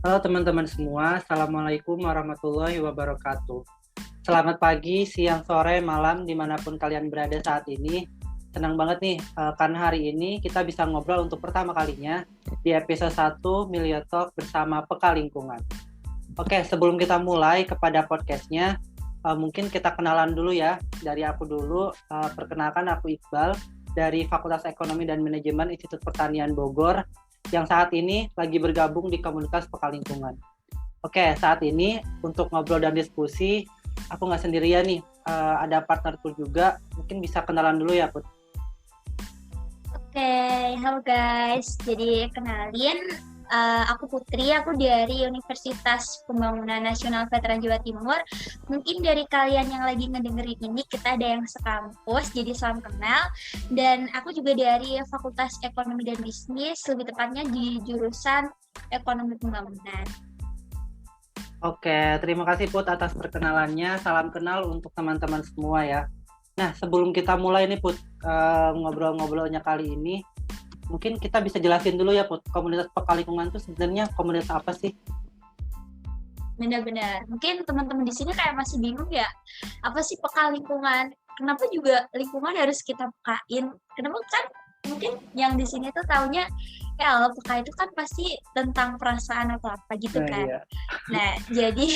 Halo teman-teman semua, Assalamualaikum warahmatullahi wabarakatuh. Selamat pagi, siang, sore, malam, dimanapun kalian berada saat ini. Senang banget nih, karena hari ini kita bisa ngobrol untuk pertama kalinya di episode 1 Milio Talk bersama Peka Lingkungan. Oke, sebelum kita mulai kepada podcastnya, mungkin kita kenalan dulu ya. Dari aku dulu, perkenalkan aku Iqbal dari Fakultas Ekonomi dan Manajemen Institut Pertanian Bogor, yang saat ini lagi bergabung di komunitas Peka Lingkungan. Oke, saat ini untuk ngobrol dan diskusi, aku nggak sendirian nih, ada partnerku juga, mungkin bisa kenalan dulu ya, Put. Oke, halo guys. Jadi kenalin, aku Putri, aku dari Universitas Pembangunan Nasional Veteran Jawa Timur. Mungkin dari kalian yang lagi ngedengerin ini, kita ada yang sekampus, jadi salam kenal. Dan aku juga dari Fakultas Ekonomi dan Bisnis, lebih tepatnya di jurusan Ekonomi Pembangunan. Oke, terima kasih Put atas perkenalannya. Salam kenal untuk teman-teman semua ya. Nah, sebelum kita mulai nih Put, ngobrol-ngobrolnya kali ini, mungkin kita bisa jelasin dulu ya Put, komunitas Peka Lingkungan itu sebenarnya komunitas apa sih? Benar-benar. Mungkin teman-teman di sini kayak masih bingung ya, apa sih peka lingkungan? Kenapa juga lingkungan harus kita pekain? Kenapa kan mungkin yang di sini tuh taunya ya kalau peka itu kan pasti tentang perasaan atau apa gitu Nah, kan. iya. Nah, jadi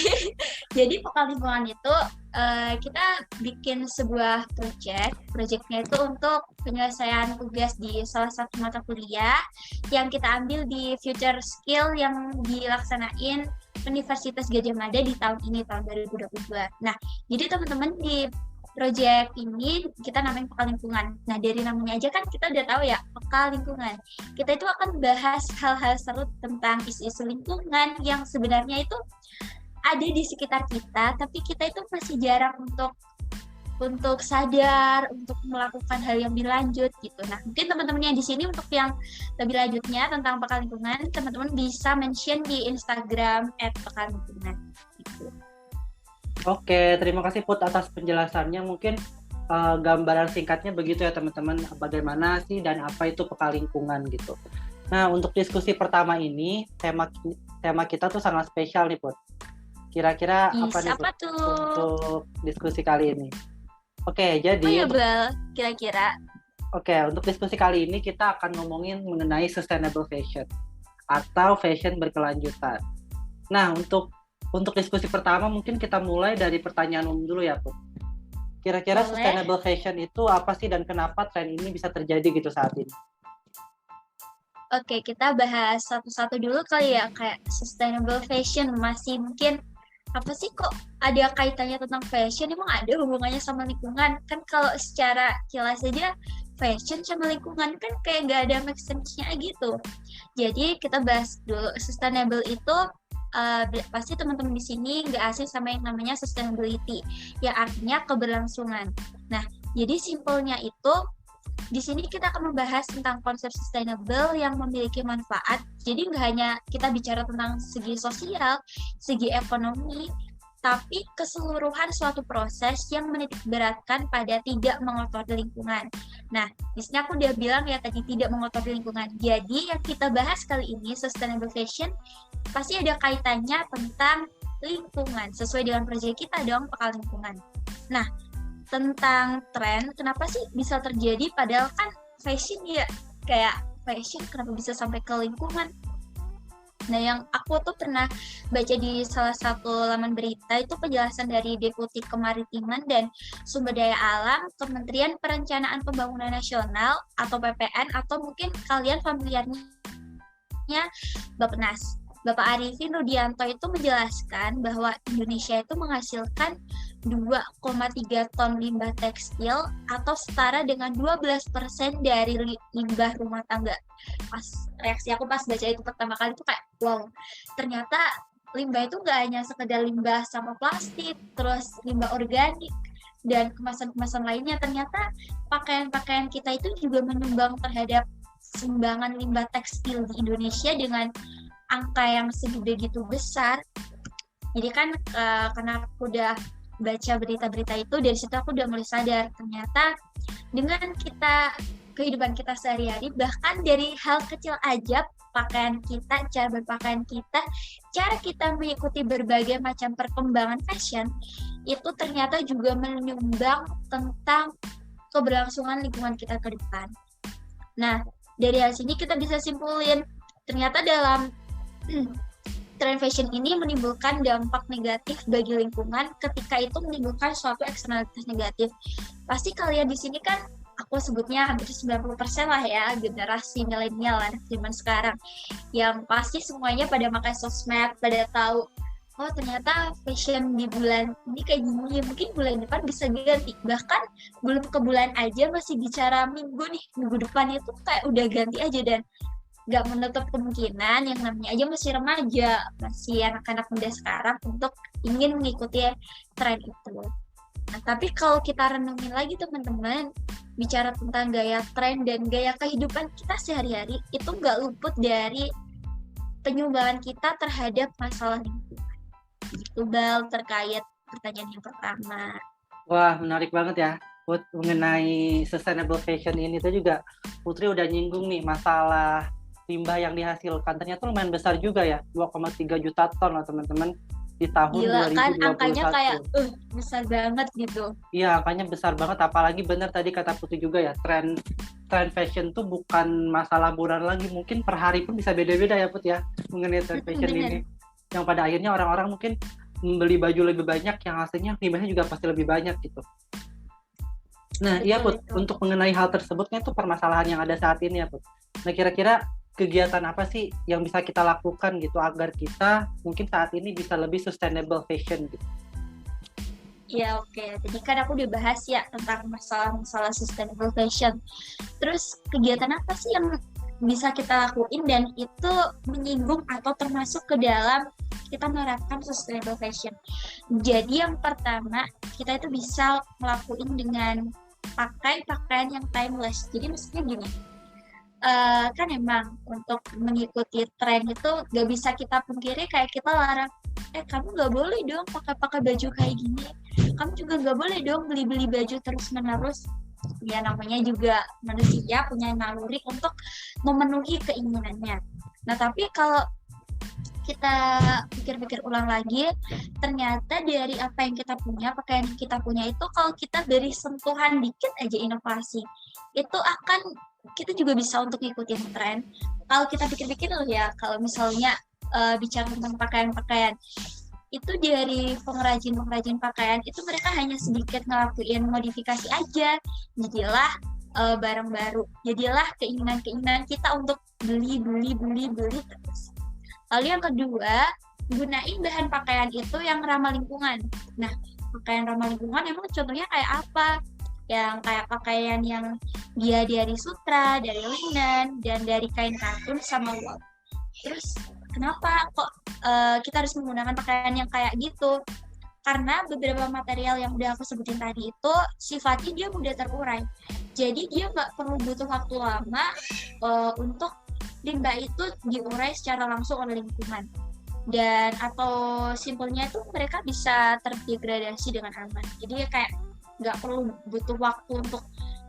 jadi peka lingkungan itu kita bikin sebuah projectnya itu untuk penyelesaian tugas di salah satu mata kuliah yang kita ambil di future skill yang dilaksanain Universitas Gadjah Mada di tahun ini, tahun 2022. Nah, jadi teman-teman di project ini kita namain peka lingkungan. Nah, dari namanya aja kan kita udah tahu ya, peka lingkungan. Kita itu akan bahas hal-hal seru tentang isu-isu lingkungan yang sebenarnya itu ada di sekitar kita, tapi kita itu masih jarang untuk sadar, untuk melakukan hal yang lebih lanjut gitu. Nah, mungkin teman-teman yang di sini untuk yang lebih lanjutnya tentang peka lingkungan, teman-teman bisa mention di Instagram @pekalingkungan gitu. Oke, terima kasih Put atas penjelasannya. Mungkin gambaran singkatnya begitu ya teman-teman, bagaimana sih dan apa itu Peka Lingkungan gitu. Nah, untuk diskusi pertama ini, tema kita tuh sangat spesial nih Put. Kira-kira apa nih Put Apa tuh? untuk diskusi kali ini? Oke, Oh jadi ya, Bel, kira-kira. untuk diskusi kali ini kita akan ngomongin mengenai sustainable fashion atau fashion berkelanjutan. Nah, untuk diskusi pertama mungkin kita mulai dari pertanyaan dulu ya, Put. Kira-kira Boleh. sustainable fashion itu apa sih dan kenapa tren ini bisa terjadi gitu saat ini? Oke, kita bahas satu-satu dulu kali ya, kayak sustainable fashion masih mungkin apa sih kok ada kaitannya tentang fashion, emang ada hubungannya sama lingkungan? Kan kalau secara kilas aja fashion sama lingkungan kan kayak nggak ada make sense-nya gitu. Jadi kita bahas dulu sustainable itu pasti teman-teman di sini nggak asing sama yang namanya sustainability, yang artinya keberlangsungan. Nah, jadi simpelnya itu di sini kita akan membahas tentang konsep sustainable yang memiliki manfaat. Jadi nggak hanya kita bicara tentang segi sosial, segi ekonomi, tapi keseluruhan suatu proses yang menitikberatkan pada tidak mengotori lingkungan. Nah, di sini aku udah bilang ya tadi tidak mengotori lingkungan. Jadi yang kita bahas kali ini sustainable fashion pasti ada kaitannya tentang lingkungan sesuai dengan proyek kita dong, peka lingkungan. Nah, tentang tren, kenapa sih bisa terjadi padahal kan fashion ya, kayak fashion kenapa bisa sampai ke lingkungan. Nah, yang aku tuh pernah baca di salah satu laman berita itu penjelasan dari Deputi Kemaritiman dan Sumber Daya Alam Kementerian Perencanaan Pembangunan Nasional atau PPN, atau mungkin kalian familiarnya Bappenas. Bapak Arifin Rudianto itu menjelaskan bahwa Indonesia itu menghasilkan 2,3 ton limbah tekstil atau setara dengan 12% dari limbah rumah tangga. Pas reaksi aku pas baca itu pertama kali itu kayak wow, ternyata limbah itu nggak hanya sekedar limbah sampah plastik, terus limbah organik dan kemasan-kemasan lainnya. Ternyata pakaian-pakaian kita itu juga menyumbang terhadap sumbangan limbah tekstil di Indonesia dengan angka yang segede gitu besar. Jadi kan karena aku udah baca berita-berita itu, dari situ aku udah mulai sadar ternyata dengan kehidupan kita sehari-hari, bahkan dari hal kecil aja pakaian kita, cara berpakaian kita, cara kita mengikuti berbagai macam perkembangan fashion, itu ternyata juga menyumbang tentang keberlangsungan lingkungan kita ke depan. Nah, dari hal sini kita bisa simpulin, ternyata dalam tren fashion ini menimbulkan dampak negatif bagi lingkungan ketika itu menimbulkan suatu eksternalitas negatif. Pasti kalian di sini kan, aku sebutnya hampir 90% lah ya, generasi milenial anak zaman sekarang, yang pasti semuanya pada pakai sosmed, pada tahu, oh ternyata fashion di bulan ini kayak gini, mungkin bulan depan bisa ganti. Bahkan belum ke bulan aja masih bicara minggu nih, minggu depan itu kayak udah ganti aja, dan nggak menutup kemungkinan yang namanya aja masih remaja, masih anak-anak muda sekarang untuk ingin mengikuti tren itu. Nah, tapi kalau kita renungin lagi teman-teman, bicara tentang gaya tren dan gaya kehidupan kita sehari-hari, itu nggak luput dari penyumbangan kita terhadap masalah lingkungan. Itu Bal, terkait pertanyaan yang pertama. Wah, menarik banget ya. Put, mengenai sustainable fashion ini tuh juga Putri udah nyinggung nih masalah limbah yang dihasilkan. Ternyata lumayan besar juga ya, 2,3 juta ton loh teman-teman di tahun Gila 2021. kan, angkanya kayak besar banget gitu. Iya, angkanya besar banget. Apalagi benar tadi kata Putri juga ya, tren fashion tuh bukan masalah bulan lagi, mungkin per hari pun bisa beda-beda ya Put ya, mengenai tren fashion ini. Yang pada akhirnya orang-orang mungkin membeli baju lebih banyak, yang hasilnya limbahnya juga pasti lebih banyak gitu. Nah, iya Put, untuk mengenai hal tersebutnya itu permasalahan yang ada saat ini ya Put. Nah, kira-kira kegiatan apa sih yang bisa kita lakukan gitu agar kita mungkin saat ini bisa lebih sustainable fashion gitu? Ya oke, tadi kan aku udah bahas ya tentang masalah sustainable fashion. Terus kegiatan apa sih yang bisa kita lakuin dan itu menyinggung atau termasuk ke dalam kita menerapkan sustainable fashion? Jadi yang pertama, kita itu bisa ngelakuin dengan pakai pakaian yang timeless. Jadi maksudnya gini, kan emang untuk mengikuti tren itu gak bisa kita pungkiri kayak kita larang, kamu gak boleh dong pakai baju kayak gini, kamu juga gak boleh dong beli baju terus menerus. Ya namanya juga manusia punya naluri untuk memenuhi keinginannya. Nah tapi kalau kita pikir-pikir ulang lagi, ternyata dari apa yang kita punya, pakaian yang kita punya itu, kalau kita beri sentuhan dikit aja inovasi, itu akan, kita juga bisa untuk ngikutin tren. Kalau kita pikir-pikir loh ya, kalau misalnya bicara tentang pakaian-pakaian, itu dari pengrajin pakaian, itu mereka hanya sedikit ngelakuin modifikasi aja, jadilah barang baru, jadilah keinginan kita untuk beli terus. Lalu yang kedua, gunain bahan pakaian itu yang ramah lingkungan. Nah, pakaian ramah lingkungan emang contohnya kayak apa? Yang kayak pakaian yang dia dari sutra, dari linen, dan dari kain katun sama wool. Terus kenapa kok kita harus menggunakan pakaian yang kayak gitu? Karena beberapa material yang udah aku sebutin tadi itu sifatnya dia mudah terurai. Jadi dia nggak perlu butuh waktu lama untuk limbah itu diurai secara langsung oleh lingkungan. Dan atau simpelnya itu mereka bisa terdegradasi dengan aman. Jadi kayak nggak perlu butuh waktu untuk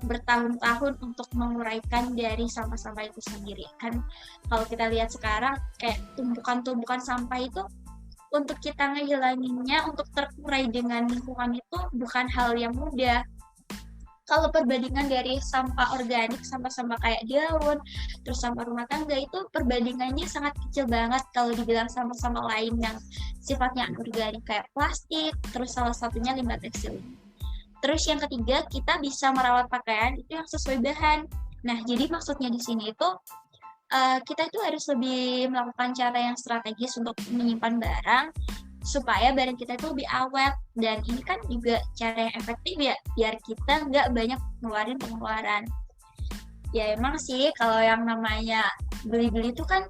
bertahun-tahun untuk menguraikan dari sampah-sampah itu sendiri. Kan kalau kita lihat sekarang kayak tumpukan-tumpukan sampah itu untuk kita ngehilanginnya, untuk terurai dengan lingkungan itu bukan hal yang mudah. Kalau perbandingan dari sampah organik, sampah-sampah kayak daun, terus sampah rumah tangga itu perbandingannya sangat kecil banget kalau dibilang sampah-sampah lain yang sifatnya organik kayak plastik, terus salah satunya limbah tekstil. Terus yang ketiga, kita bisa merawat pakaian itu yang sesuai bahan. Nah, jadi maksudnya di sini itu kita itu harus lebih melakukan cara yang strategis untuk menyimpan barang supaya barang kita itu lebih awet, dan ini kan juga cara yang efektif ya biar kita nggak banyak ngeluarin pengeluaran. Ya emang sih kalau yang namanya beli-beli itu kan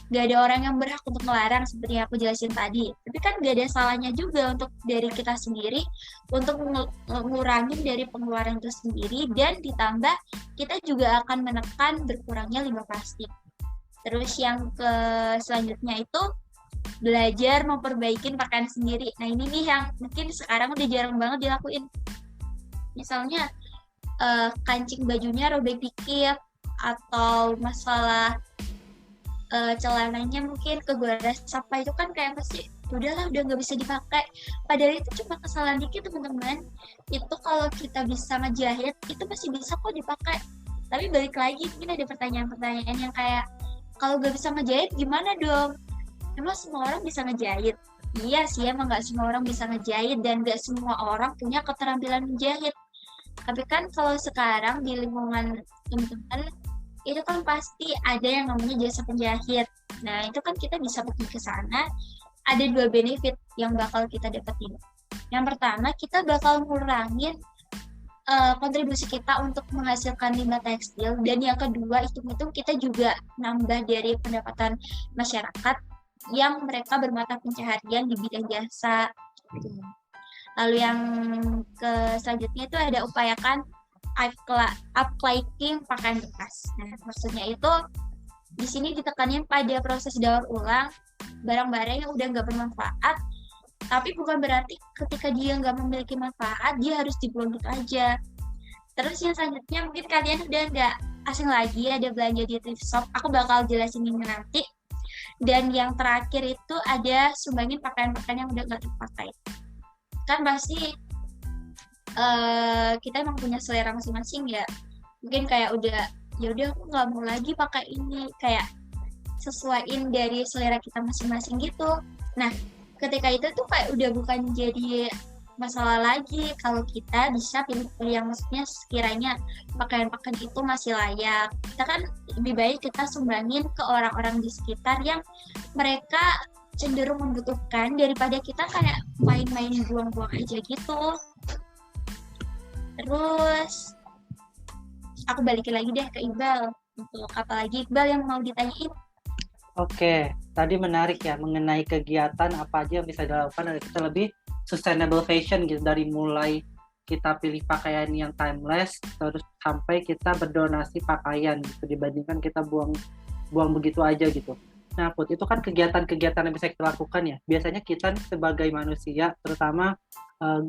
nggak ada orang yang berhak untuk melarang seperti yang aku jelasin tadi, tapi kan nggak ada salahnya juga untuk dari kita sendiri untuk mengurangi dari pengeluaran itu sendiri, dan ditambah kita juga akan menekan berkurangnya limbah plastik. Terus yang selanjutnya itu belajar memperbaiki pakaian sendiri. Nah ini nih yang mungkin sekarang udah jarang banget dilakuin. Misalnya kancing bajunya robek dikit, atau masalah celananya mungkin kegores sampah itu kan kayak pasti udahlah udah nggak bisa dipakai, padahal itu cuma kesalahan dikit teman-teman. Itu kalau kita bisa ngejahit itu masih bisa kok dipakai. Tapi balik lagi mungkin ada pertanyaan-pertanyaan yang kayak kalau nggak bisa ngejahit gimana dong, emang semua orang bisa ngejahit? Iya sih, emang nggak semua orang bisa ngejahit dan nggak semua orang punya keterampilan menjahit. Tapi kan kalau sekarang di lingkungan teman-teman itu kan pasti ada yang namanya jasa penjahit. Nah itu kan kita bisa pergi ke sana. Ada dua benefit yang bakal kita dapetin. Yang pertama, kita bakal ngurangin kontribusi kita untuk menghasilkan limbah tekstil, dan yang kedua itu kita juga nambah dari pendapatan masyarakat yang mereka bermata pencaharian di bidang jasa. Lalu yang selanjutnya itu ada upayakan upcycling pakaian bekas. Nah, maksudnya itu di sini ditekanin pada proses daur ulang barang-barang yang udah nggak bermanfaat, tapi bukan berarti ketika dia nggak memiliki manfaat dia harus dibuang gitu aja. Terus yang selanjutnya mungkin kalian udah nggak asing lagi ada belanja di thrift shop, aku bakal jelasin ini nanti. Dan yang terakhir itu ada sumbangin pakaian-pakaian yang udah nggak terpakai. Kan pasti kita emang punya selera masing-masing ya, mungkin kayak udah ya udah aku nggak mau lagi pakai ini, kayak sesuaiin dari selera kita masing-masing gitu. Nah ketika itu tuh kayak udah bukan jadi masalah lagi kalau kita bisa pilih-pilih yang maksudnya sekiranya pakaian-pakaian itu masih layak. Kita kan lebih baik kita sumbangin ke orang-orang di sekitar yang mereka cenderung membutuhkan daripada kita kayak main-main buang-buang aja gitu. Terus aku balikin lagi deh ke Iqbal. Untuk apa lagi Iqbal yang mau ditanyain? Oke, tadi menarik ya mengenai kegiatan apa aja yang bisa dilakukan agar kita lebih sustainable fashion gitu, dari mulai kita pilih pakaian yang timeless terus sampai kita berdonasi pakaian gitu dibandingkan kita buang begitu aja gitu. Nah, Put, itu kan kegiatan-kegiatan yang bisa kita lakukan ya. Biasanya kita nih sebagai manusia, terutama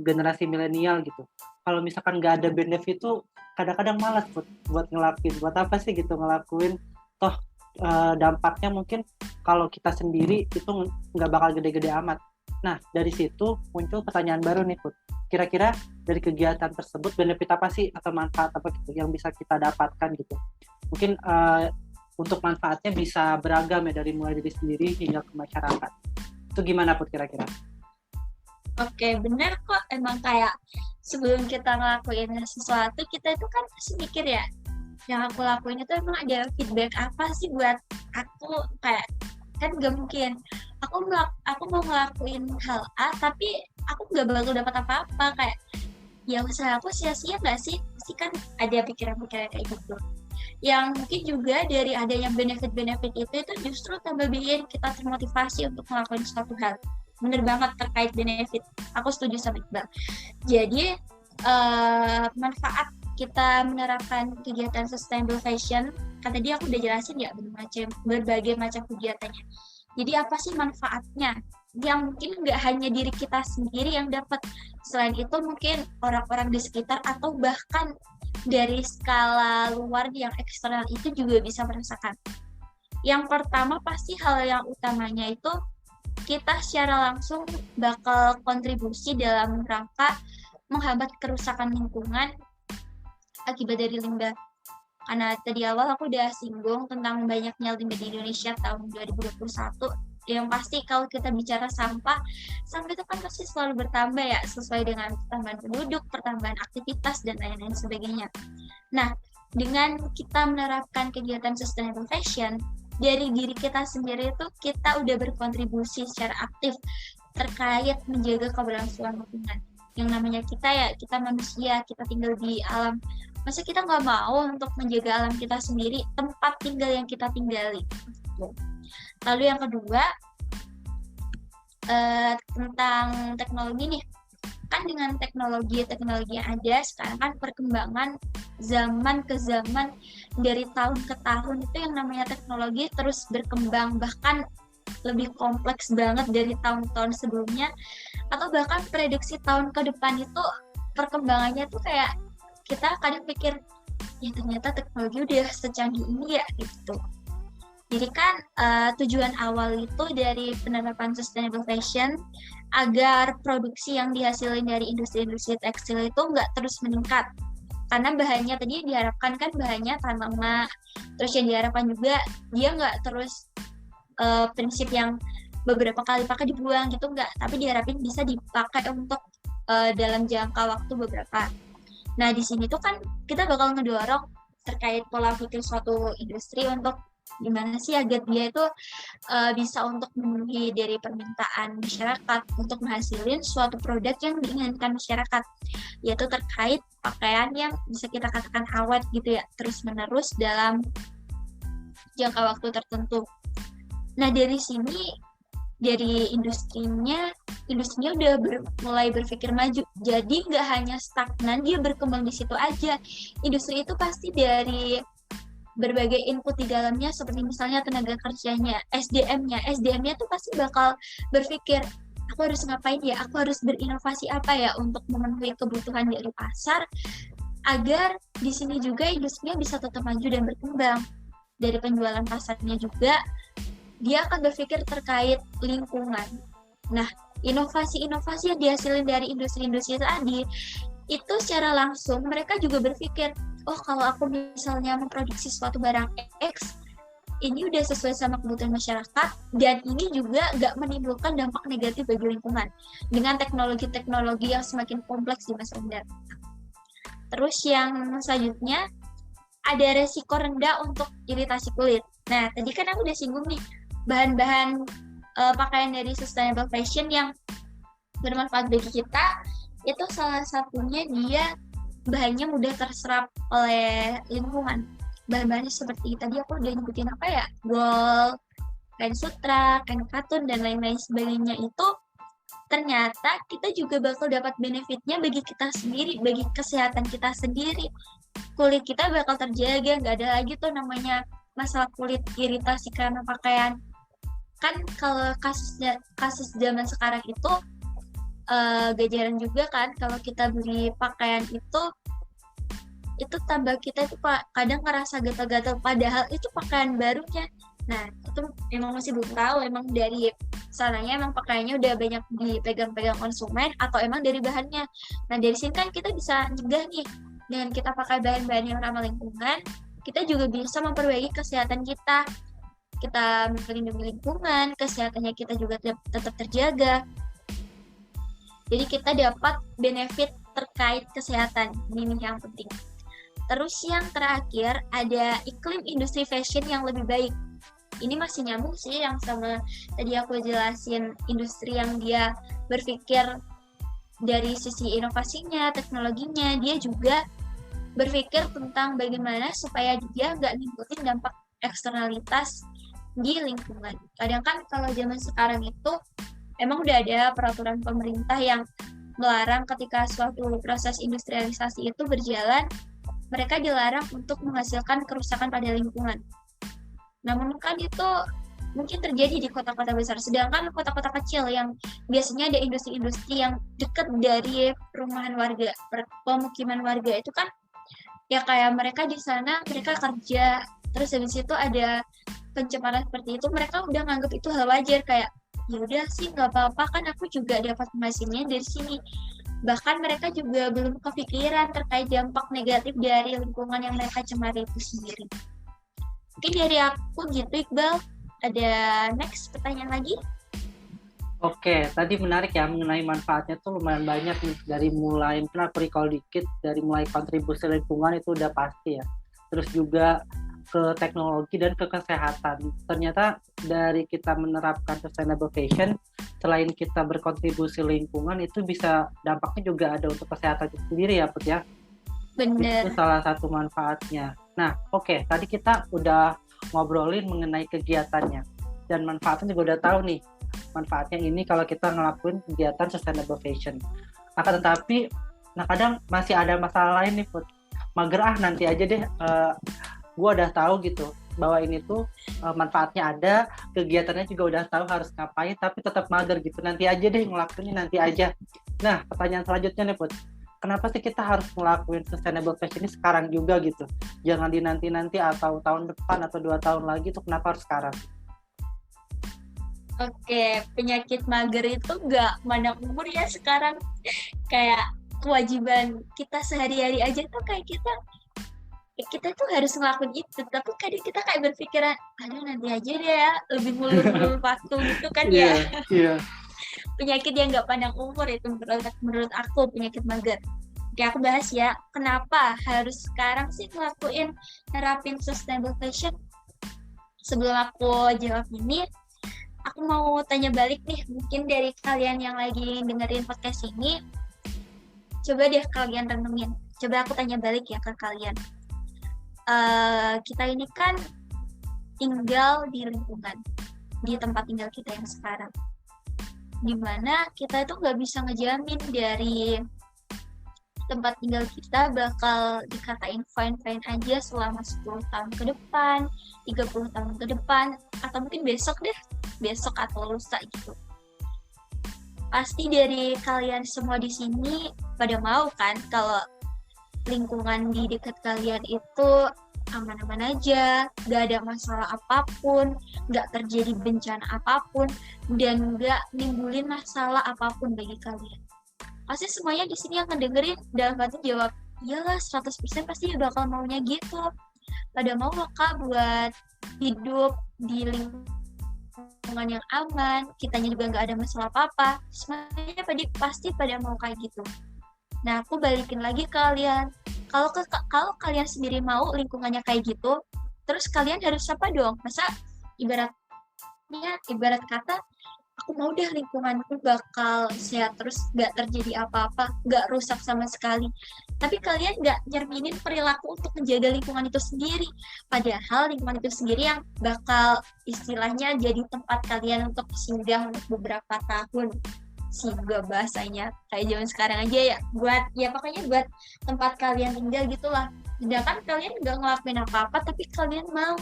generasi milenial gitu. Kalau misalkan nggak ada benefit itu kadang-kadang malas Put, buat ngelakuin. Buat apa sih gitu ngelakuin? Toh dampaknya mungkin kalau kita sendiri itu nggak bakal gede-gede amat. Nah, dari situ muncul pertanyaan baru nih Put. Kira-kira dari kegiatan tersebut benefit apa sih atau manfaat apa gitu yang bisa kita dapatkan gitu. Mungkin untuk manfaatnya bisa beragam ya, dari mulai diri sendiri hingga ke masyarakat. Itu gimana Put kira-kira? Oke, bener kok. Emang kayak sebelum kita ngelakuin sesuatu, kita itu kan pasti mikir ya, yang aku lakuin itu emang ada feedback apa sih buat aku, kayak kan gak mungkin aku mau ngelakuin hal A tapi aku gak bakal dapat apa-apa, kayak ya usaha aku sia-sia gak sih? Pasti kan ada pikiran-pikiran kayak gitu. Yang mungkin juga dari adanya benefit-benefit itu justru tambah bikin kita termotivasi untuk melakukan suatu hal. Bener banget terkait benefit, aku setuju sama Iqbal. Jadi manfaat kita menerapkan kegiatan sustainable fashion, kan tadi aku udah jelasin ya berbagai macam kegiatannya. Jadi apa sih manfaatnya? Yang mungkin nggak hanya diri kita sendiri yang dapat, selain itu mungkin orang-orang di sekitar atau bahkan dari skala luar yang eksternal itu juga bisa merasakan. Yang pertama pasti hal yang utamanya itu kita secara langsung bakal kontribusi dalam rangka menghambat kerusakan lingkungan akibat dari limbah. Karena tadi awal aku udah singgung tentang banyaknya limbah di Indonesia tahun 2021. Yang pasti kalau kita bicara sampah itu kan pasti selalu bertambah ya, sesuai dengan pertambahan penduduk, pertambahan aktivitas, dan lain-lain sebagainya. Nah, dengan kita menerapkan kegiatan sustainable fashion, dari diri kita sendiri itu kita udah berkontribusi secara aktif terkait menjaga keberlangsungan lingkungan. Yang namanya kita manusia, kita tinggal di alam. Masa kita nggak mau untuk menjaga alam kita sendiri, tempat tinggal yang kita tinggali. Lalu yang kedua, tentang teknologi nih. Kan dengan teknologi yang ada sekarang kan perkembangan zaman ke zaman, dari tahun ke tahun itu yang namanya teknologi terus berkembang, bahkan lebih kompleks banget dari tahun-tahun sebelumnya, atau bahkan prediksi tahun ke depan itu perkembangannya tuh kayak kita kadang pikir ya ternyata teknologi udah secanggih ini ya gitu. Jadi kan tujuan awal itu dari penerapan sustainable fashion agar produksi yang dihasilin dari industri-industri tekstil itu nggak terus meningkat. Karena bahannya tadi diharapkan kan bahannya tahan lama, terus yang diharapkan juga dia nggak terus prinsip yang beberapa kali pakai dibuang gitu nggak, tapi diharapin bisa dipakai untuk dalam jangka waktu beberapa. Nah di sini tuh kan kita bakal ngedorong terkait pola pikir suatu industri untuk gimana sih agar dia itu bisa untuk memenuhi dari permintaan masyarakat untuk menghasilkan suatu produk yang diinginkan masyarakat, yaitu terkait pakaian yang bisa kita katakan awet gitu ya, terus menerus dalam jangka waktu tertentu. Nah dari sini, dari industrinya udah mulai berpikir maju, jadi nggak hanya stagnan dia berkembang di situ aja. Industri itu pasti dari berbagai input di dalamnya, seperti misalnya tenaga kerjanya, SDM-nya tuh pasti bakal berpikir, aku harus ngapain ya, aku harus berinovasi apa ya untuk memenuhi kebutuhan dari pasar, agar di sini juga industrinya bisa tetap maju dan berkembang. Dari penjualan pasarnya juga, dia akan berpikir terkait lingkungan. Nah, inovasi-inovasi yang dihasilkan dari industri-industri tadi, itu secara langsung mereka juga berpikir, oh kalau aku misalnya memproduksi suatu barang X, ini udah sesuai sama kebutuhan masyarakat, dan ini juga nggak menimbulkan dampak negatif bagi lingkungan dengan teknologi-teknologi yang semakin kompleks di masa mendatang. Terus yang selanjutnya, ada resiko rendah untuk iritasi kulit. Nah, tadi kan aku udah singgung nih, bahan-bahan pakaian dari sustainable fashion yang bermanfaat bagi kita, itu salah satunya dia bahannya mudah terserap oleh lingkungan. Bahan-bahannya seperti tadi aku udah nyebutin apa ya, wool, kain sutra, kain katun, dan lain-lain sebagainya, itu ternyata kita juga bakal dapat benefitnya bagi kita sendiri, bagi kesehatan kita sendiri. Kulit kita bakal terjaga, nggak ada lagi tuh namanya masalah kulit iritasi karena pakaian. Kan kalau kasus zaman sekarang itu gak jarang juga kan kalau kita beli pakaian itu tambah kita itu kadang ngerasa gatal-gatal, padahal itu pakaian barunya. Nah itu emang masih belum tahu emang dari sananya emang pakaiannya udah banyak dipegang-pegang konsumen atau emang dari bahannya. Nah dari sini kan kita bisa cegah nih, dengan kita pakai bahan-bahan yang ramah lingkungan, kita juga bisa memperbaiki kesehatan kita melindungi lingkungan, kesehatannya kita juga tetap terjaga. Jadi kita dapat benefit terkait kesehatan, ini yang penting. Terus yang terakhir ada iklim industri fashion yang lebih baik. Ini masih nyambung sih yang sama tadi aku jelasin, industri yang dia berpikir dari sisi inovasinya, teknologinya, dia juga berpikir tentang bagaimana supaya dia nggak nimbulin dampak eksternalitas di lingkungan. Kadang kan kalau zaman sekarang itu emang udah ada peraturan pemerintah yang melarang ketika suatu proses industrialisasi itu berjalan, mereka dilarang untuk menghasilkan kerusakan pada lingkungan. Namun kan itu mungkin terjadi di kota-kota besar, sedangkan kota-kota kecil yang biasanya ada industri-industri yang dekat dari perumahan warga, pemukiman warga, itu kan ya kayak mereka di sana, mereka kerja, terus habis itu ada pencemaran seperti itu, mereka udah nganggap itu hal wajar, kayak ya udah sih nggak apa-apa kan aku juga dapat penghasilannya dari sini. Bahkan mereka juga belum kepikiran terkait dampak negatif dari lingkungan yang mereka cemari itu sendiri. Mungkin dari aku gitu, Iqbal. Ada next pertanyaan lagi? Oke, tadi menarik ya, mengenai manfaatnya tuh lumayan banyak nih. Dari mulai, mungkin aku recall dikit, dari mulai kontribusi lingkungan itu udah pasti ya. Terus juga ke teknologi dan ke kesehatan. Ternyata dari kita menerapkan sustainable fashion, selain kita berkontribusi lingkungan, itu bisa dampaknya juga ada untuk kesehatan itu sendiri ya, Put ya. Bener. Itu salah satu manfaatnya. Nah, oke, tadi kita udah ngobrolin mengenai kegiatannya dan manfaatnya juga udah tahu nih. Manfaatnya ini kalau kita ngelakuin kegiatan sustainable fashion. Akan tetapi, nah kadang masih ada masalah lain nih, Put. Mager nanti aja deh. Gue udah tahu gitu bahwa ini tuh manfaatnya ada, kegiatannya juga udah tahu harus ngapain, tapi tetap mager gitu, nanti aja deh ngelakuinnya, nanti aja. Nah pertanyaan selanjutnya nih Put, kenapa sih kita harus ngelakuin sustainable fashion ini sekarang juga gitu, jangan di nanti atau tahun depan atau 2 tahun lagi tuh, kenapa harus sekarang? Oke, penyakit mager itu nggak mandang umur ya sekarang. Kayak kewajiban kita sehari-hari aja tuh kayak kita tuh harus ngelakuin itu, tapi kadang kita kayak berpikiran, aduh nanti aja deh ya, lebih ngulur-ngulur waktu gitu kan ya. Iya. Penyakit yang nggak pandang umur itu menurut aku penyakit mager. Oke, aku bahas ya, kenapa harus sekarang sih ngelakuin nerapin sustainable fashion. Sebelum aku jawab ini, aku mau tanya balik nih, mungkin dari kalian yang lagi dengerin podcast ini, coba deh kalian renungin. Coba aku tanya balik ya ke kalian. Kita ini kan tinggal di lingkungan, di tempat tinggal kita yang sekarang, dimana kita itu nggak bisa ngejamin dari tempat tinggal kita bakal dikatain fine-fine aja selama 10 tahun ke depan, 30 tahun ke depan, atau mungkin besok atau lusa gitu. Pasti dari kalian semua di sini pada mau kan kalau lingkungan di dekat kalian itu aman-aman aja, gak ada masalah apapun, gak terjadi bencana apapun, dan gak nimbulin masalah apapun bagi kalian. Pasti semuanya di sini yang ngedengerin dalam hati jawab, iyalah 100% pasti bakal maunya gitu. Pada mau Kak buat hidup di lingkungan yang aman, kitanya juga gak ada masalah apa-apa. Semuanya pasti pada mau kayak gitu. Nah, aku balikin lagi ke kalian. Kalau kalian sendiri mau lingkungannya kayak gitu, terus kalian harus apa dong? Masa ibarat kata, aku mau deh lingkunganku bakal sehat terus, gak terjadi apa-apa, gak rusak sama sekali. Tapi kalian gak nyerminin perilaku untuk menjaga lingkungan itu sendiri. Padahal lingkungan itu sendiri yang bakal istilahnya jadi tempat kalian untuk singgah untuk beberapa tahun. Singgah bahasanya kayak zaman sekarang aja ya, pokoknya buat tempat kalian tinggal gitulah. Sedangkan kalian nggak ngelakuin apa-apa tapi kalian mau,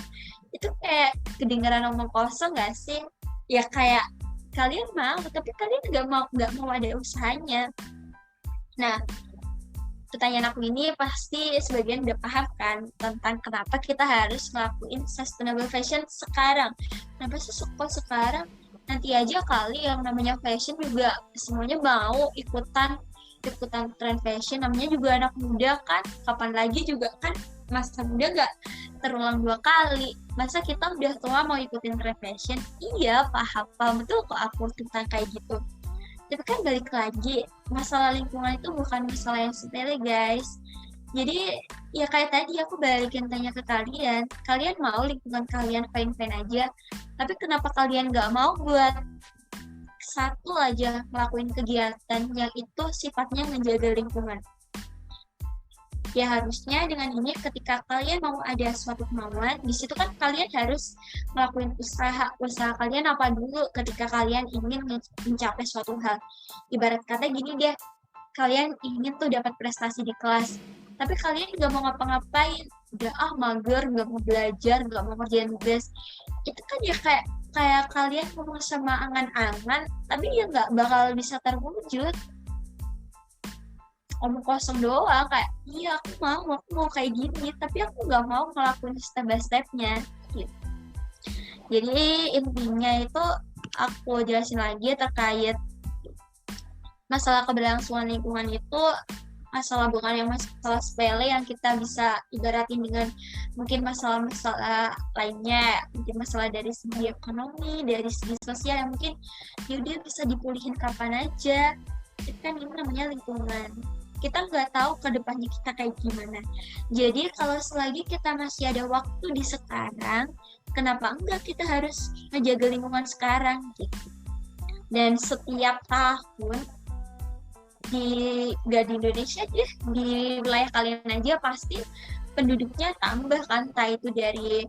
itu kayak kedengaran omong kosong nggak sih? Ya kayak kalian mau tapi kalian nggak mau ada usahanya. Nah, pertanyaan aku ini pasti sebagian udah paham kan tentang kenapa kita harus ngelakuin sustainable fashion sekarang. Kenapa sih kok sekarang? Nanti aja kali yang namanya fashion juga semuanya mau ikutan tren fashion, namanya juga anak muda kan, kapan lagi juga kan masa muda gak terulang 2 kali. Masa kita udah tua mau ikutin tren fashion? Iya, paham betul kok aku tentang kayak gitu. Tapi kan balik lagi, masalah lingkungan itu bukan masalah yang sepele guys. Jadi ya kayak tadi aku balikin tanya ke kalian mau lingkungan kalian fine-fine aja, tapi kenapa kalian gak mau buat satu aja ngelakuin kegiatan yang itu sifatnya menjaga lingkungan? Ya harusnya dengan ini ketika kalian mau ada suatu kemauan, di situ kan kalian harus ngelakuin usaha kalian apa dulu ketika kalian ingin mencapai suatu hal. Ibarat kata gini deh, kalian ingin tuh dapat prestasi di kelas, tapi kalian nggak mau ngapa-ngapain, udah mager, nggak mau belajar, nggak mau kerjain tugas, itu kan ya kayak kalian ngomong sama angan-angan tapi ya nggak bakal bisa terwujud, omong kosong doang, kayak iya aku mau kayak gini tapi aku nggak mau ngelakuin step by stepnya gitu. Jadi intinya itu aku jelasin lagi terkait masalah keberlangsungan lingkungan itu bukan masalah sepele yang kita bisa ibaratin dengan mungkin masalah-masalah lainnya, mungkin masalah dari segi ekonomi, dari segi sosial yang mungkin dia bisa dipulihin kapan aja. Itu kan ini namanya lingkungan. Kita nggak tahu ke depannya kita kayak gimana. Jadi kalau selagi kita masih ada waktu di sekarang, kenapa enggak kita harus ngejaga lingkungan sekarang gitu. Dan setiap tahun nggak di Indonesia aja, di wilayah kalian aja pasti penduduknya tambah kan, entah itu dari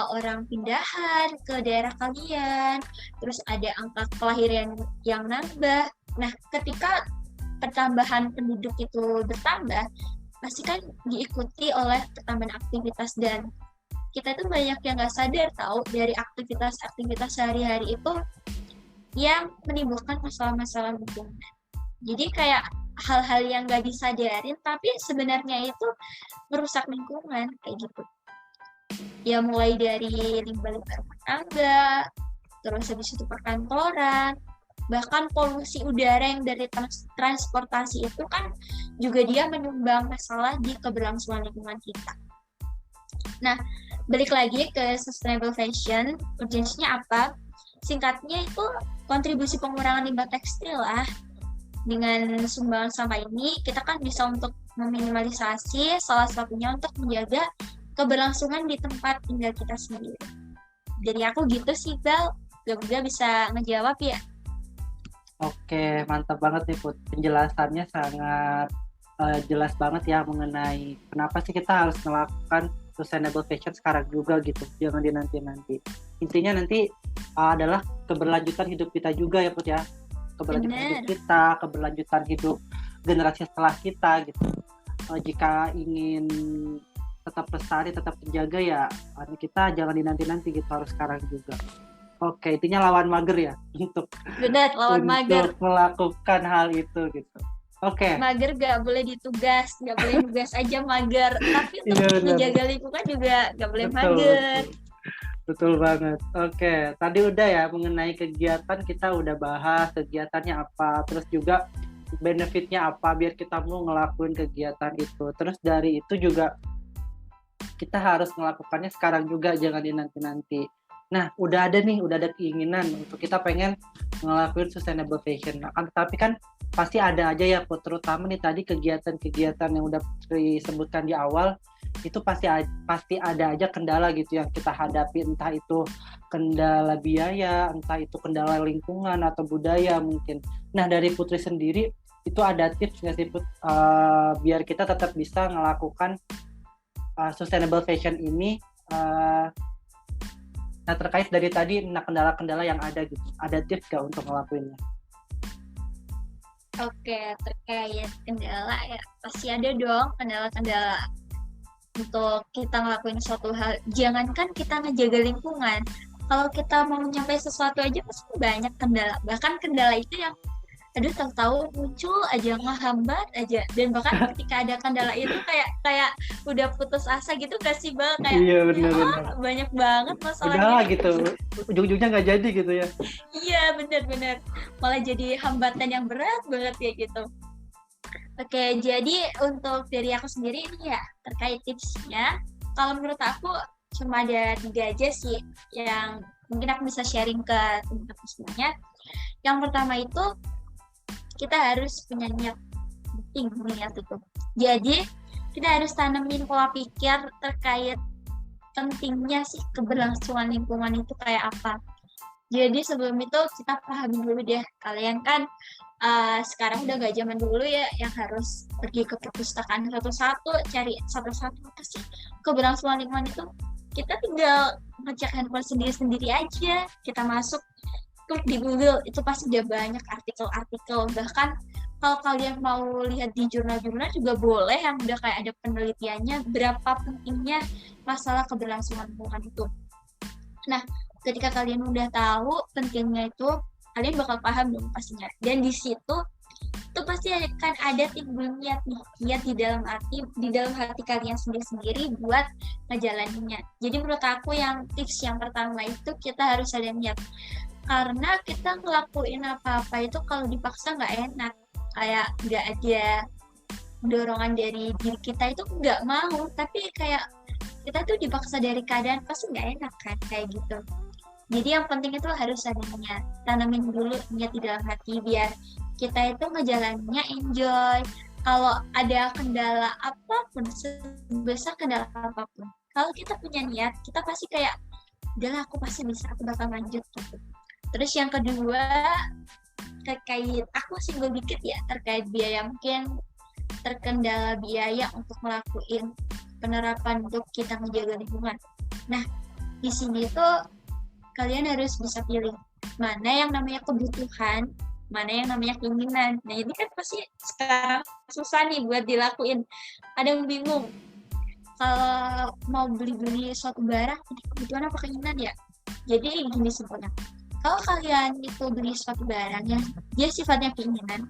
orang pindahan ke daerah kalian, terus ada angka kelahiran yang nambah. Nah, ketika pertambahan penduduk itu bertambah, pasti kan diikuti oleh pertambahan aktivitas, dan kita itu banyak yang nggak sadar tahu dari aktivitas sehari-hari itu yang menimbulkan masalah-masalah lingkungan. Jadi kayak hal-hal yang nggak disadarin tapi sebenarnya itu merusak lingkungan kayak gitu. Ya mulai dari limbah-limbah rumah tangga, terus habis itu perkantoran, bahkan polusi udara yang dari transportasi itu kan juga dia menyumbang masalah di keberlangsungan lingkungan kita. Nah, balik lagi ke sustainable fashion, urgensinya apa? Singkatnya itu kontribusi pengurangan limbah tekstil lah. Dengan sumbangan sampah ini, kita kan bisa untuk meminimalisasi, salah satunya untuk menjaga keberlangsungan di tempat tinggal kita sendiri. Dari aku gitu sih, Bel. Gak bisa ngejawab ya. Oke, mantap banget nih Put. Penjelasannya sangat jelas banget ya mengenai kenapa sih kita harus melakukan sustainable fashion sekarang juga gitu. Jangan dinanti-nanti. Intinya nanti adalah keberlanjutan hidup kita juga ya Put ya. Keberlanjutan hidup kita, keberlanjutan hidup generasi setelah kita gitu. Jika ingin tetap lestari, tetap terjaga ya kita jangan dinanti-nanti gitu, harus sekarang juga. Oke, intinya lawan mager ya untuk mager melakukan hal itu gitu. Oke. Mager gak boleh ditugas, gak boleh tugas aja mager. Tapi untuk menjaga lingkungan juga gak boleh mager. Betul banget. Oke, tadi udah ya mengenai kegiatan kita udah bahas kegiatannya apa, terus juga benefitnya apa biar kita mau ngelakuin kegiatan itu. Terus dari itu juga kita harus melakukannya sekarang juga, jangan dinanti-nanti. Nah, udah ada keinginan untuk kita pengen ngelakuin sustainable fashion. Nah, tapi kan pasti ada aja ya, terutama nih tadi kegiatan-kegiatan yang udah disebutkan di awal, itu pasti ada aja kendala gitu yang kita hadapi, entah itu kendala biaya, entah itu kendala lingkungan atau budaya mungkin. Nah, dari Putri sendiri, itu ada tips nggak sih Put, biar kita tetap bisa melakukan sustainable fashion ini, nah terkait dari tadi kendala-kendala yang ada gitu, ada tips gak untuk ngelakuinnya? Oke, terkait kendala ya pasti ada dong kendala-kendala untuk kita ngelakuin suatu hal. Jangankan kita ngejaga lingkungan, kalau kita mau mencapai sesuatu aja pasti banyak kendala. Bahkan kendala itu yang tahu-tahu muncul aja, ngehambat aja, dan bahkan ketika ada kendala itu kayak udah putus asa gitu gak sih Bal? Kayak iya, bener. Banyak banget masalahnya. Udah gitu, ujung-ujungnya nggak jadi gitu ya. Iya bener, malah jadi hambatan yang berat banget ya gitu. Oke, jadi untuk dari aku sendiri ini ya terkait tipsnya, kalau menurut aku cuma ada 3 aja sih yang mungkin aku bisa sharing ke teman-teman semuanya. Yang pertama itu kita harus punya niat itu. Jadi kita harus tanemin pola pikir terkait pentingnya sih keberlangsungan lingkungan itu kayak apa. Jadi sebelum itu kita pahami dulu deh, kalian kan sekarang udah gak zaman dulu ya yang harus pergi ke perpustakaan satu-satu, cari satu-satu apa sih keberlangsungan lingkungan itu. Kita tinggal ngecek handphone sendiri-sendiri aja, kita masuk klik di Google, itu pasti udah banyak artikel-artikel. Bahkan kalau kalian mau lihat di jurnal-jurnal juga boleh yang udah kayak ada penelitiannya berapa pentingnya masalah keberlangsungan lingkungan itu. Nah, ketika kalian udah tahu pentingnya itu, kalian bakal paham dong pastinya. Dan di situ itu pasti akan ada timbul niat di dalam hati kalian sendiri buat ngejalaninnya. Jadi menurut aku yang tips yang pertama itu kita harus ada niat. Karena kita ngelakuin apa-apa itu kalau dipaksa nggak enak, kayak nggak ada dorongan dari diri kita itu nggak mau, tapi kayak kita tuh dipaksa dari keadaan pasti nggak enak kan, kayak gitu. Jadi yang penting itu harus ada niat, tanamin dulu niat di dalam hati biar kita itu ngejalaninnya enjoy. Kalau ada kendala apapun, sebesar kendala apapun, kalau kita punya niat, kita pasti kayak udahlah aku pasti bisa, aku bakal lanjut gitu. Terus yang kedua terkait aku single dikit ya terkait biaya, mungkin terkendala biaya untuk melakukan penerapan untuk kita menjaga lingkungan. Nah di sini tuh kalian harus bisa pilih mana yang namanya kebutuhan, mana yang namanya keinginan. Nah ini kan pasti sekarang susah nih buat dilakuin, ada yang bingung kalau mau beli suatu barang ini kebutuhan apa keinginan ya. Jadi gini simpelnya, kalau kalian itu beli suatu barang yang dia sifatnya keinginan,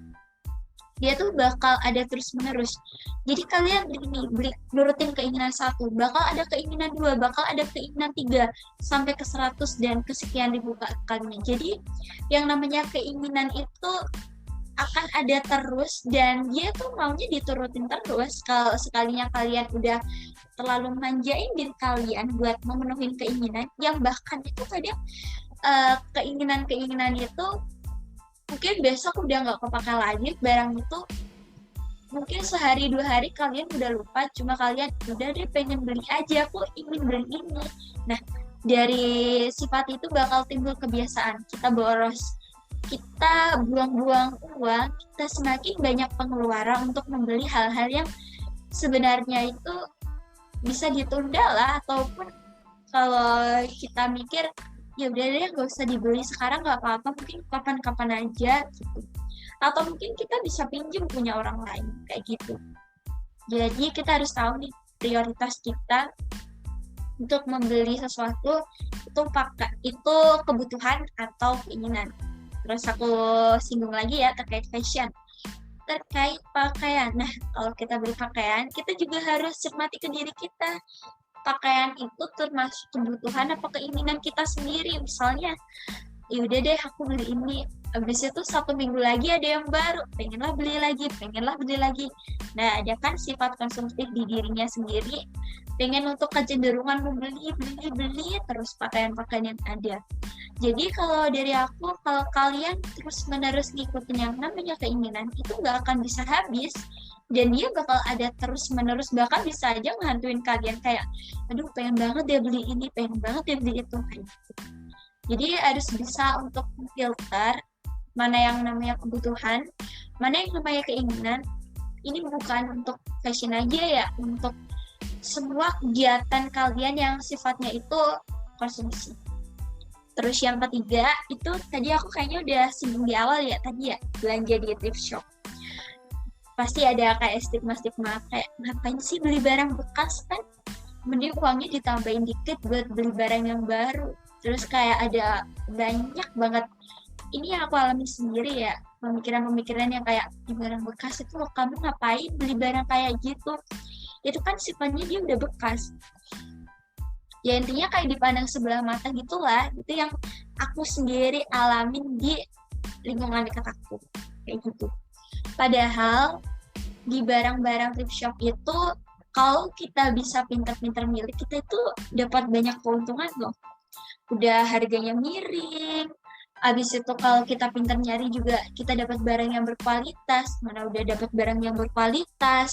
dia tuh bakal ada terus menerus. Jadi kalian beli nurutin keinginan satu, bakal ada keinginan dua, bakal ada keinginan tiga, sampai ke 100 dan kesekian ribu kalinya. Jadi yang namanya keinginan itu akan ada terus, dan dia tuh maunya diturutin terus. Kalau sekalinya kalian udah terlalu manjain diri kalian buat memenuhi keinginan, yang bahkan itu kadang keinginan-keinginan itu mungkin besok udah nggak kepake lagi barang itu, mungkin sehari 2 hari kalian udah lupa, cuma kalian udah deh pengen beli aja, aku ingin beli ini. Nah, dari sifat itu bakal timbul kebiasaan kita boros, kita buang-buang uang, kita semakin banyak pengeluaran untuk membeli hal-hal yang sebenarnya itu bisa ditunda lah, ataupun kalau kita mikir ya udah deh nggak usah dibeli sekarang, nggak apa-apa, mungkin kapan-kapan aja gitu, atau mungkin kita bisa pinjam punya orang lain kayak gitu. Jadi kita harus tahu nih prioritas kita untuk membeli sesuatu itu kebutuhan atau keinginan. Terus aku singgung lagi ya terkait fashion, terkait pakaian. Nah, kalau kita beli pakaian, kita juga harus cermati ke diri kita. Pakaian itu termasuk kebutuhan apa keinginan kita sendiri. Misalnya, ya udah deh aku beli ini, habis itu 1 minggu lagi ada yang baru, pengenlah beli lagi. Nah, ada kan sifat konsumtif di dirinya sendiri, pengen untuk kecenderungan membeli terus pakaian-pakaian yang ada. Jadi kalau dari aku, kalau kalian terus-menerus ngikutin yang namanya keinginan, itu nggak akan bisa habis, dan dia bakal ada terus-menerus, bahkan bisa aja ngehantuin kalian kayak, aduh pengen banget dia beli ini, pengen banget dia beli itu, kayak gitu. Jadi harus bisa untuk filter mana yang namanya kebutuhan, mana yang namanya keinginan. Ini bukan untuk fashion aja ya, untuk semua kegiatan kalian yang sifatnya itu konsumsi. Terus yang ketiga, itu tadi aku kayaknya udah singgung di awal ya, tadi ya, belanja di thrift shop. Pasti ada kayak stigma-stigma, kayak ngapain sih beli barang bekas, kan mending uangnya ditambahin dikit buat beli barang yang baru. Terus kayak ada banyak banget, ini yang aku alami sendiri ya, pemikiran-pemikiran yang kayak, di barang bekas itu kamu ngapain beli barang kayak gitu, itu kan sifatnya dia udah bekas. Ya intinya kayak dipandang sebelah mata gitulah, itu yang aku sendiri alamin di lingkungan dekat aku kayak gitu. Padahal di barang-barang thrift shop itu, kalau kita bisa pintar-pintar milih, kita itu dapat banyak keuntungan loh. Udah harganya miring, abis itu kalau kita pintar nyari juga kita dapat barang yang berkualitas. Mana udah dapat barang yang berkualitas,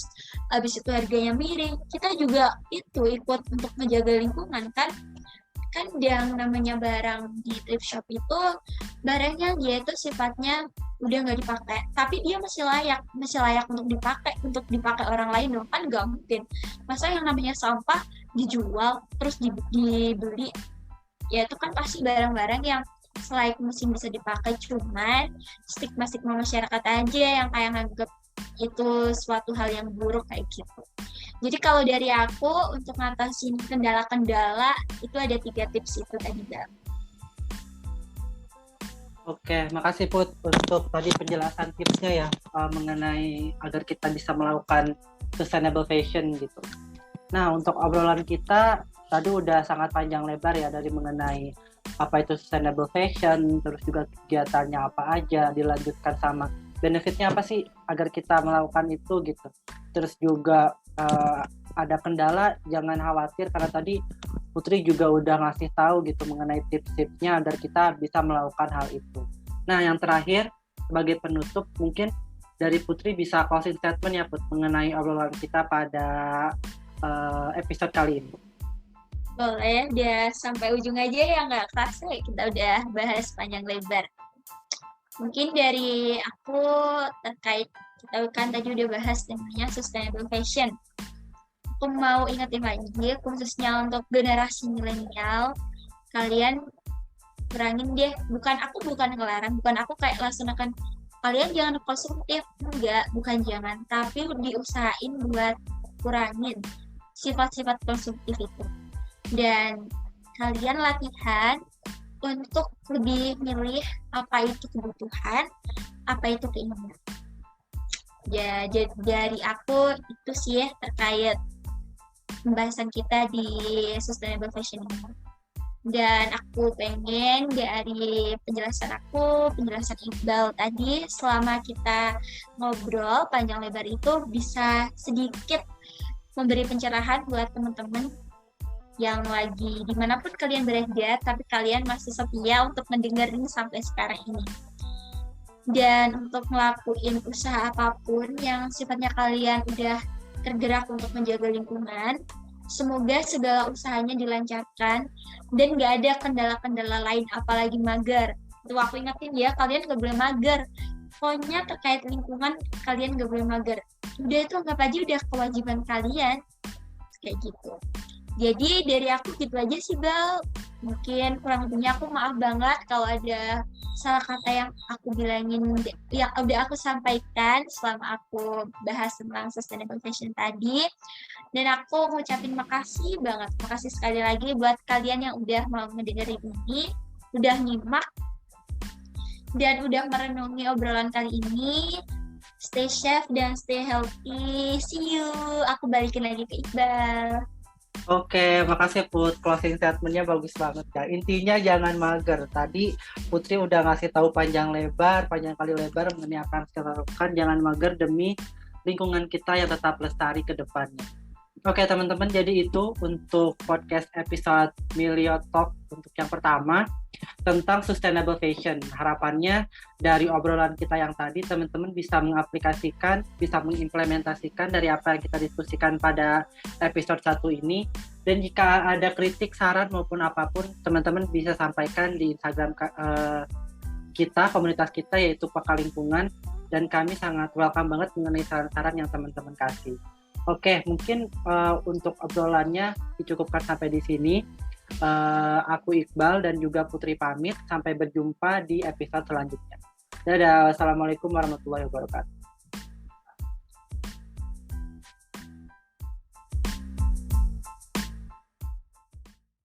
abis itu harganya miring, kita juga itu ikut untuk menjaga lingkungan kan yang namanya barang di thrift shop itu barangnya dia itu sifatnya udah nggak dipakai, tapi dia masih layak untuk dipakai orang lain dong, kan nggak mungkin masa yang namanya sampah dijual terus dibeli. Ya itu kan pasti barang-barang yang selain mesin bisa dipakai, cuman stigma masyarakat aja yang kayak nganggep itu suatu hal yang buruk kayak gitu. Jadi kalau dari aku, untuk ngatasin kendala-kendala itu ada 3 tips itu tadi, Bang. Oke, makasih Put untuk tadi penjelasan tipsnya ya, mengenai agar kita bisa melakukan sustainable fashion gitu. Nah, untuk obrolan kita tadi udah sangat panjang lebar ya, dari mengenai apa itu sustainable fashion, terus juga kegiatannya apa aja, dilanjutkan sama benefitnya apa sih agar kita melakukan itu gitu. Terus juga ada kendala, jangan khawatir karena tadi Putri juga udah ngasih tahu gitu mengenai tips-tipsnya agar kita bisa melakukan hal itu. Nah, yang terakhir sebagai penutup mungkin dari Putri bisa closing statement ya Put, mengenai obrolan kita pada episode kali ini. Boleh, udah sampai ujung aja ya, nggak kerasa kita udah bahas panjang lebar. Mungkin dari aku terkait, kita kan tadi udah bahas namanya sustainable fashion. Aku mau ingetin lagi, khususnya untuk generasi milenial, kalian kurangin deh, bukan ngelarang, bukan aku kayak langsung akan kalian jangan konsumtif, enggak, bukan jangan, tapi diusahain buat kurangin sifat-sifat konsumtif itu. Dan kalian latihan untuk lebih milih apa itu kebutuhan, apa itu keinginan. Ya, jadi dari aku itu sih ya terkait pembahasan kita di Sustainable Fashion ini. Dan aku pengen dari penjelasan Iqbal tadi, selama kita ngobrol panjang lebar itu bisa sedikit memberi pencerahan buat teman-teman yang lagi dimanapun kalian berada, tapi kalian masih setia untuk mendengarin sampai sekarang ini. Dan untuk ngelakuin usaha apapun yang sifatnya kalian udah tergerak untuk menjaga lingkungan, semoga segala usahanya dilancarkan dan gak ada kendala-kendala lain, apalagi mager. Tuh aku ingetin ya, kalian gak boleh mager. Pokoknya terkait lingkungan, kalian gak boleh mager. Udah itu anggap aja udah kewajiban kalian. Kayak gitu. Jadi dari aku gitu aja sih, Bal. Mungkin kurang lebihnya aku maaf banget kalau ada salah kata yang aku bilangin, yang udah aku sampaikan selama aku bahas tentang sustainable fashion tadi. Dan aku ngucapin makasih banget, makasih sekali lagi buat kalian yang udah mau mendengarin ini, udah nyimak, dan udah merenungi obrolan kali ini. Stay safe dan stay healthy. See you. Aku balikin lagi ke Iqbal. Oke, makasih Put. Closing statement-nya bagus banget ya. Intinya jangan mager. Tadi Putri udah ngasih tahu panjang kali lebar mengenai apa yang kita lakukan. Jangan mager demi lingkungan kita yang tetap lestari ke depannya. Oke teman-teman, jadi itu untuk podcast episode Milio Talk untuk yang pertama tentang sustainable fashion. Harapannya dari obrolan kita yang tadi, teman-teman bisa mengaplikasikan, bisa mengimplementasikan dari apa yang kita diskusikan pada episode 1 ini. Dan jika ada kritik, saran maupun apapun, teman-teman bisa sampaikan di Instagram kita, komunitas kita yaitu Peka Lingkungan. Dan kami sangat welcome banget mengenai saran-saran yang teman-teman kasih. Oke, mungkin untuk obrolannya dicukupkan sampai di sini. Aku Iqbal dan juga Putri pamit. Sampai berjumpa di episode selanjutnya. Dadah, wassalamualaikum warahmatullahi wabarakatuh.